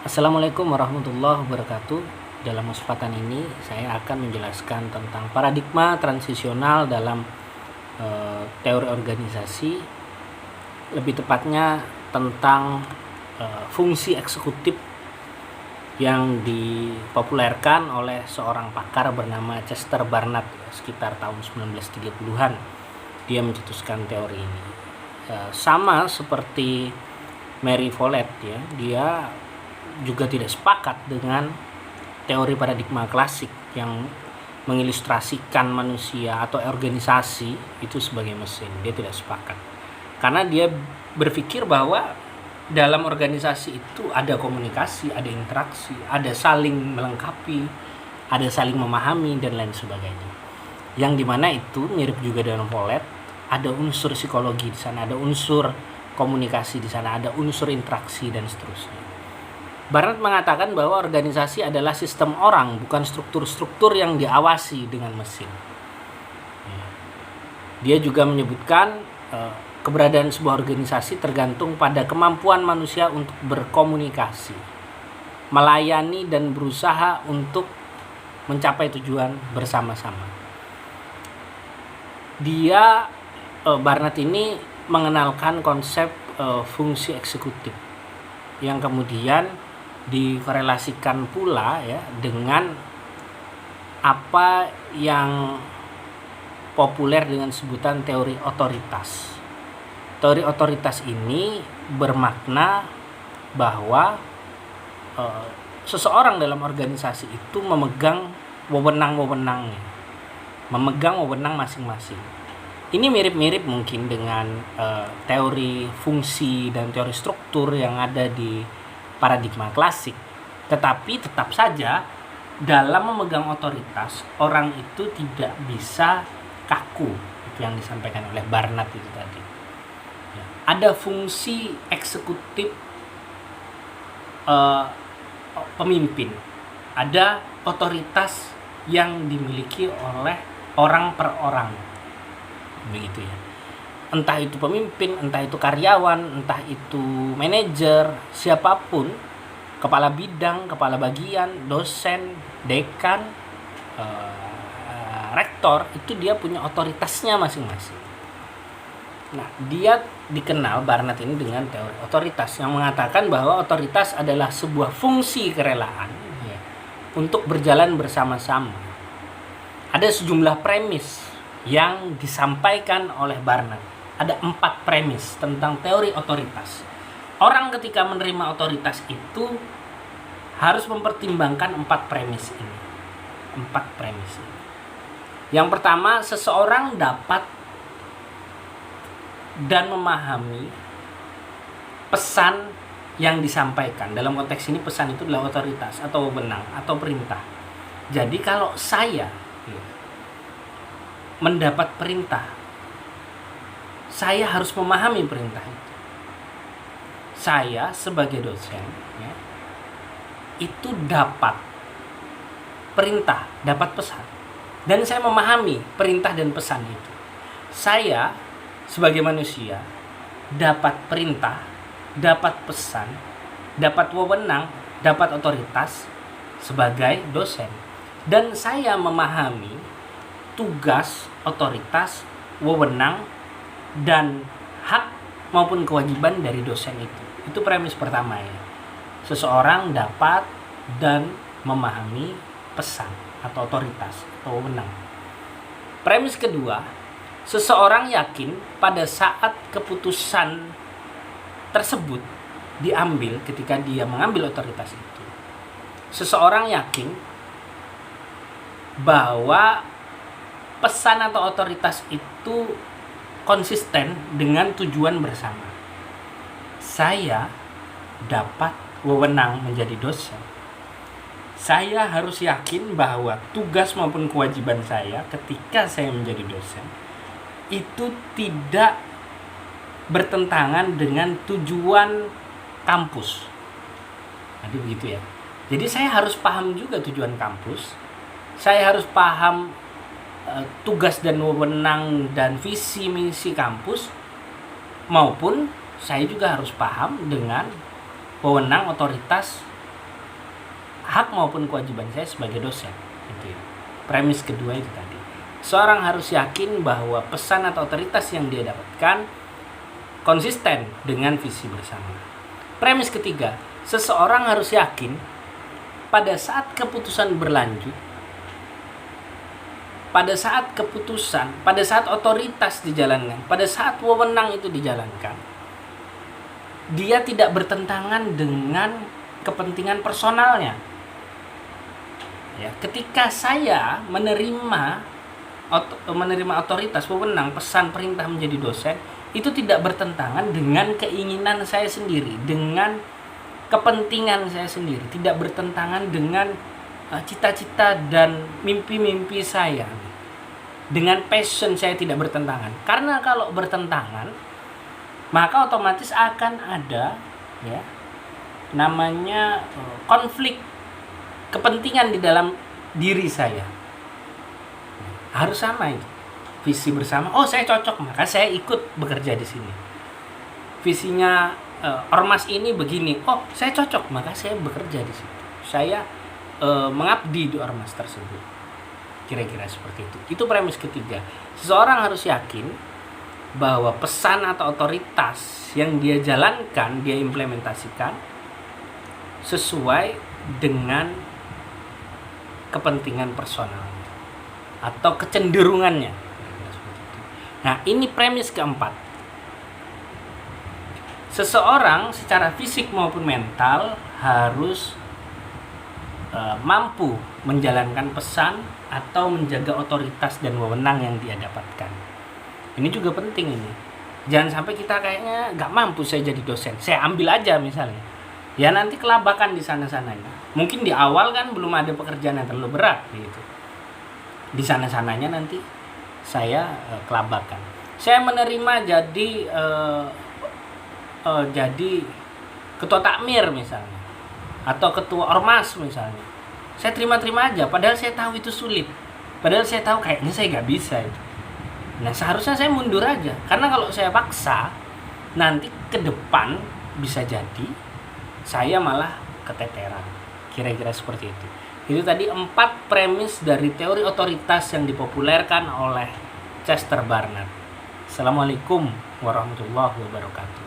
Assalamualaikum warahmatullahi wabarakatuh. Dalam kesempatan ini saya akan menjelaskan tentang paradigma transisional dalam teori organisasi, lebih tepatnya tentang fungsi eksekutif yang dipopulerkan oleh seorang pakar bernama Chester Barnard sekitar tahun 1930-an. Dia mencetuskan teori ini. Sama seperti Mary Follett ya, dia juga tidak sepakat dengan teori paradigma klasik yang mengilustrasikan manusia atau organisasi itu sebagai mesin. Dia tidak sepakat karena dia berpikir bahwa dalam organisasi itu ada komunikasi, ada interaksi, ada saling melengkapi, ada saling memahami dan lain sebagainya. Yang dimana itu mirip juga dengan Follett, ada unsur psikologi di sana, ada unsur komunikasi di sana, ada unsur interaksi dan seterusnya. Barnard mengatakan bahwa organisasi adalah sistem orang, bukan struktur-struktur yang diawasi dengan mesin. Dia juga menyebutkan keberadaan sebuah organisasi tergantung pada kemampuan manusia untuk berkomunikasi, melayani dan berusaha untuk mencapai tujuan bersama-sama. Barnard ini mengenalkan konsep fungsi eksekutif yang kemudian dikorelasikan pula ya dengan apa yang populer dengan sebutan teori otoritas. Teori otoritas ini bermakna bahwa seseorang dalam organisasi itu memegang wewenang-wewenangnya, memegang wewenang masing-masing. Ini mirip-mirip mungkin dengan teori fungsi dan teori struktur yang ada di paradigma klasik. Tetapi tetap saja dalam memegang otoritas, orang itu tidak bisa kaku. Itu yang disampaikan oleh Barnard itu tadi. Ya, ada fungsi eksekutif pemimpin. Ada otoritas yang dimiliki oleh orang per orang. Begitu ya. Entah itu pemimpin, entah itu karyawan, entah itu manajer, siapapun, kepala bidang, kepala bagian, dosen, dekan, rektor, itu dia punya otoritasnya masing-masing. Nah, dia dikenal Barnard ini dengan teori otoritas yang mengatakan bahwa otoritas adalah sebuah fungsi kerelaan ya, untuk berjalan bersama-sama. Ada sejumlah premis yang disampaikan oleh Barnard. Ada 4 premis tentang teori otoritas. Orang ketika menerima otoritas itu harus mempertimbangkan 4 premis ini. 4 premis ini. Yang pertama, seseorang dapat dan memahami pesan yang disampaikan. Dalam konteks ini pesan itu adalah otoritas atau wewenang atau perintah. Jadi kalau saya mendapat perintah, saya harus memahami perintah itu. Saya sebagai dosen ya, itu dapat perintah, dapat pesan, dan saya memahami perintah dan pesan itu. Saya sebagai manusia dapat perintah, dapat pesan, dapat wewenang, dapat otoritas sebagai dosen, dan saya memahami tugas, otoritas, wewenang, dan hak maupun kewajiban dari dosen itu. Itu premis pertama ya. Seseorang dapat dan memahami pesan atau otoritas atau wewenang. Premis kedua, seseorang yakin pada saat keputusan tersebut diambil ketika dia mengambil otoritas itu. Seseorang yakin bahwa pesan atau otoritas itu konsisten dengan tujuan bersama. Saya dapat wewenang menjadi dosen. Saya harus yakin bahwa tugas maupun kewajiban saya ketika saya menjadi dosen itu tidak bertentangan dengan tujuan kampus. Jadi begitu ya. Jadi saya harus paham juga tujuan kampus. Saya harus paham tugas dan wewenang dan visi misi kampus, maupun saya juga harus paham dengan wewenang otoritas hak maupun kewajiban saya sebagai dosen. Gitu ya. Premis kedua itu tadi. Seorang harus yakin bahwa pesan atau otoritas yang dia dapatkan konsisten dengan visi bersama. Premis ketiga, seseorang harus yakin pada saat keputusan berlanjut, pada saat otoritas dijalankan, pada saat wewenang itu dijalankan, dia tidak bertentangan dengan kepentingan personalnya. Ya, ketika saya menerima otoritas, wewenang, pesan, perintah menjadi dosen, itu tidak bertentangan dengan keinginan saya sendiri, dengan kepentingan saya sendiri, tidak bertentangan dengan cita-cita dan mimpi-mimpi saya, dengan passion saya tidak bertentangan. Karena kalau bertentangan, maka otomatis akan ada ya namanya konflik kepentingan di dalam diri saya. Harus sama itu. Visi bersama, oh saya cocok, maka saya ikut bekerja di sini. Visinya ormas ini begini, oh saya cocok, maka saya bekerja di situ. Saya mengabdi di ormas tersebut. Kira-kira seperti itu. Itu premis ketiga. Seseorang harus yakin bahwa pesan atau otoritas yang dia jalankan, dia implementasikan sesuai dengan kepentingan personal atau kecenderungannya. Nah, ini premis keempat. Seseorang secara fisik maupun mental harus mampu menjalankan pesan atau menjaga otoritas dan wewenang yang dia dapatkan. Ini juga penting ini. Jangan sampai kita kayaknya nggak mampu saya jadi dosen, saya ambil aja misalnya. Ya nanti kelabakan di sana-sananya. Mungkin di awal kan belum ada pekerjaan yang terlalu berat gitu. Di sana-sananya nanti saya kelabakan. Saya menerima jadi ketua takmir misalnya, atau ketua ormas misalnya. Saya terima-terima aja, padahal saya tahu itu sulit. Padahal saya tahu kayaknya saya nggak bisa itu. Nah seharusnya saya mundur aja, karena kalau saya paksa, nanti ke depan bisa jadi saya malah keteteran. Kira-kira seperti itu. Itu tadi 4 premis dari teori otoritas yang dipopulerkan oleh Chester Barnard. Assalamualaikum warahmatullahi wabarakatuh.